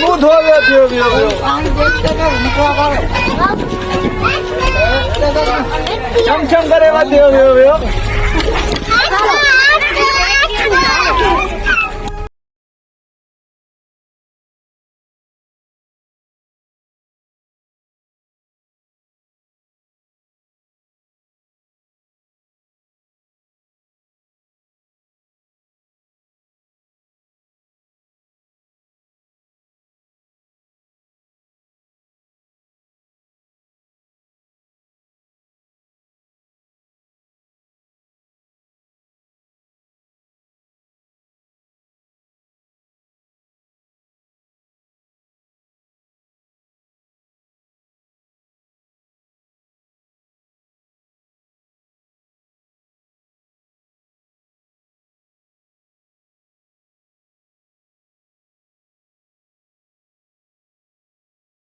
منہ دھو چم چم کرے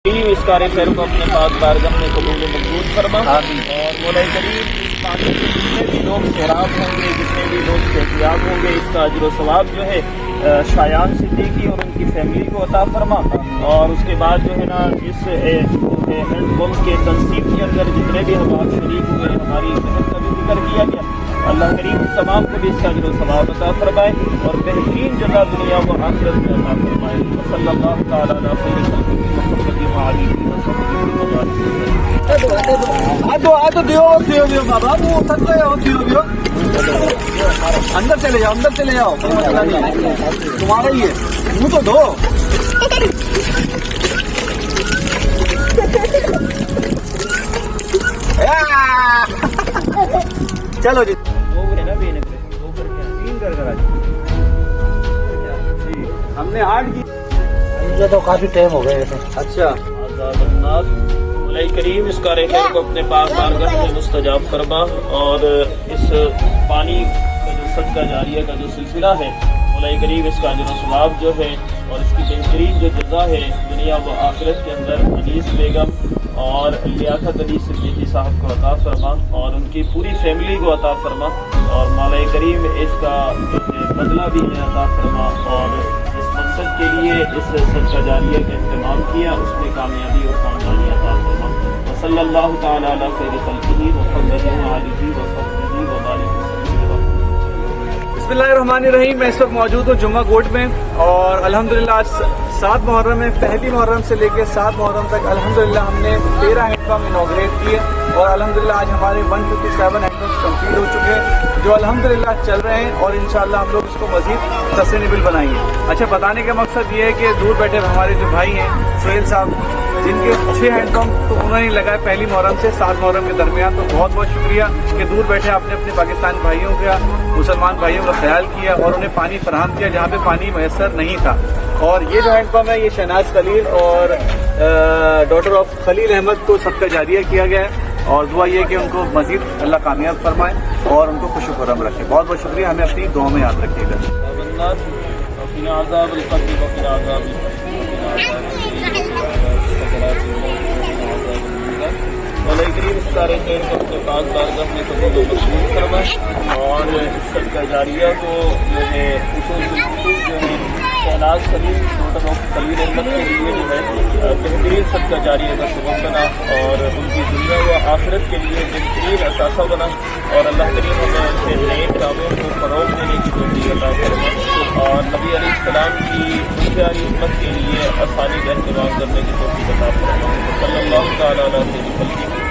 اس کار خیر کو اپنے پاک بارگاہ میں قبول و مقبول فرما اور مولا کریم اس پانی سے جتنے بھی لوگ سیراب ہوں گے، جتنے بھی لوگ صحتیاب ہوں گے، اس کا اجر و ثواب جو ہے شایان صدیقی اور ان کی فیملی کو عطا فرما۔ اور اس کے بعد جو ہے نا اس ہینڈ پمپ کے تنصیب کے اندر جتنے بھی حضرات شریک ہوئے، ہماری بہن کا بھی ذکر کیا گیا، اللہ کریم تمام کو بھی اس کا اجر و ثواب عطا فرمائے اور بہترین جزا دنیا و آخرت میں عطا فرمائے۔ صلی اللہ تعالیٰ علیہ وسلم۔ بابا وہ اندر چلے جاؤ، اندر چلے جاؤ، تمہارا ہی ہے، منہ تو دھو۔ چلو جی ہم نے ہارڈ کی، مجھے تو کافی ٹائم ہو گئے ویسے۔ اچھا مولا کریم اس کار خیر کو اپنے پاک بارگاہ میں مستجاب فرما اور اس پانی کا جو صدقہ جاریہ کا جو سلسلہ ہے، مولا کریم اس کا اجر و ثواب جو ہے اور اس کی بہترین جو جزا ہے دنیا و آخرت کے اندر انیس بیگم اور لیاقت علی صدیقی صاحب کو عطا فرما اور ان کی پوری فیملی کو عطا فرما اور مولا کریم اس کا بدلہ بھی عطا فرما اور اس مقصد کے لیے اس صدقہ جاریہ کا اہتمام کیا، اس میں کامیابی اور کامیابی عطا فرما۔ صلی اللہ تعالیٰ علیہ خیر خلقہ محمد وآلہ وصحبہ وبارک وسلم۔ بسم اللہ الرحمن الرحیم۔ میں اس وقت موجود ہوں جمعہ کوٹ میں اور الحمدللہ آج 7 محرم ہے، پہلی محرم سے لے کے 7 محرم تک الحمدللہ ہم نے 13 ہینڈ پمپ انوگریٹ کیے اور الحمدللہ آج ہمارے 157 ہینڈ پمپس کمپلیٹ ہو چکے ہیں جو الحمدللہ چل رہے ہیں اور انشاءاللہ ہم لوگ اس کو مزید سسٹینیبل بنائیں گے۔ اچھا، بتانے کا مقصد یہ ہے کہ دور بیٹھے ہمارے جو بھائی ہیں سہیل صاحب، جن کے 6 ہینڈ پمپ تو انہوں نے لگائے پہلی محرم سے 7 محرم کے درمیان، تو بہت بہت شکریہ کہ دور بیٹھے آپ نے اپنے پاکستان بھائیوں کا، مسلمان بھائیوں کا خیال کیا اور انہیں پانی فراہم کیا جہاں پہ پانی میسر نہیں تھا۔ اور یہ جو ہینڈ پمپ ہے یہ شہناز خلیل اور ڈاٹر آف خلیل احمد کو صدقہ جاریہ کیا گیا ہے اور دعا یہ کہ ان کو مزید اللہ کامیاب فرمائے اور ان کو خوش و خرم رکھے۔ بہت بہت شکریہ، ہمیں اپنی دعاؤں میں یاد رکھیے گا۔ مولا کریم اس کار خیر کو اپنے پاک بارگاہ میں قبول و مقبول فرمائے اور اس صدقہ جاریہ کو جو ہے اصول جو ہے شہناز خلیل ڈاٹر آف خلیل احمد کے لیے جو ہے بہترین صدقہ جاریہ کا سبب بنا اور ان کی دنیا و آخرت کے لیے بہترین اثاثہ بنا اور اللہ کریم ہمیں ایسے نئے کاموں کو فروغ دینے کی توفیق عطا فرمائے اور نبی علیہ السلام کی پیاری امت کے لیے آسانی کا اہتمام کرنے کی توفیق عطا فرمائے۔ صلی اللہ تعالیٰ علیہ وسلم۔